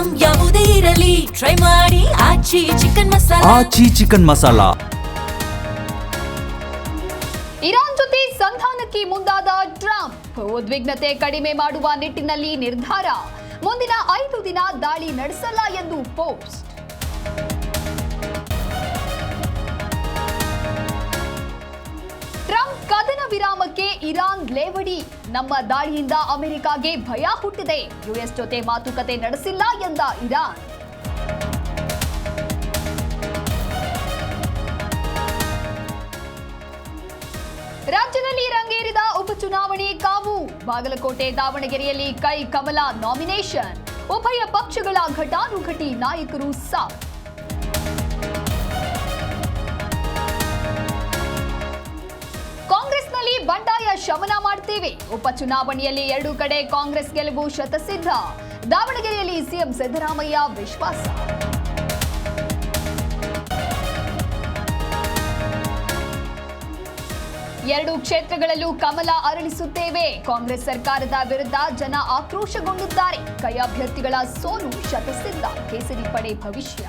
Item ಯಾವುದೇ ಇರಲಿ try ಮಾಡಿ ಆಚಿ ಚಿಕನ್ ಮಸಾಲಾ. ಆಚಿ ಚಿಕನ್ ಮಸಾಲಾ. ಇರಾನ್ ಜೊತೆ ಸಂಧಾನಕ್ಕೆ ಮುಂದಾದ ಟ್ರಂಪ್, ಉದ್ವಿಗ್ನತೆ ಕಡಿಮೆ ಮಾಡುವ ನಿಟ್ಟಿನಲ್ಲಿ ನಿರ್ಧಾರ. ಮುಂದಿನ 5 ದಿನ ದಾಳಿ ನಡೆಸಲ್ಲ ಎಂದು ಪೋಸ್ಟ್. ಟ್ರಂಪ್ ಕದನ ವಿರಾಮಕ್ಕೆ ಇರಾನ್ ಲೇವಡಿ. ನಮ್ಮ ದಾಳಿಯಿಂದ ಅಮೆರಿಕಾಗೆ ಭಯ ಹುಟ್ಟಿದೆ. ಯುಎಸ್ ಜೊತೆ ಮಾತುಕತೆ ನಡೆಸಿಲ್ಲ ಎಂದ ಇರಾನ್. ರಾಜ್ಯದಲ್ಲಿ ರಂಗೇರಿದ ಉಪಚುನಾವಣೆ ಕಾವು. ಬಾಗಲಕೋಟೆ, ದಾವಣಗೆರೆಯಲ್ಲಿ ಕೈ ಕಮಲ ನಾಮಿನೇಷನ್. ಉಭಯ ಪಕ್ಷಗಳ ಘಟಾನುಘಟಿ ನಾಯಕರು ಸಾಥ್. ಕಾಂಗ್ರೆಸ್ನಲ್ಲಿ ಬಂಡಾಯ ಶಮನ ಮಾಡ್ತೇವೆ. ಉಪಚುನಾವಣೆಯಲ್ಲಿ 2 ಕಡೆ ಕಾಂಗ್ರೆಸ್ ಗೆಲುವು ಶತಸಿದ್ಧ. ದಾವಣಗೆರೆಯಲ್ಲಿ ಸಿಎಂ ಸಿದ್ದರಾಮಯ್ಯ ವಿಶ್ವಾಸ. ಎರಡು ಕ್ಷೇತ್ರಗಳಲ್ಲೂ ಕಮಲ ಅರಳಿಸುತ್ತೇವೆ. ಕಾಂಗ್ರೆಸ್ ಸರ್ಕಾರದ ವಿರುದ್ಧ ಜನ ಆಕ್ರೋಶಗೊಂಡಿದ್ದಾರೆ. ಕೈ ಅಭ್ಯರ್ಥಿಗಳ ಸೋಲು ಶತಸಿದ್ಧ. ಕೇಸರಿ ಪಡೆ ಭವಿಷ್ಯ.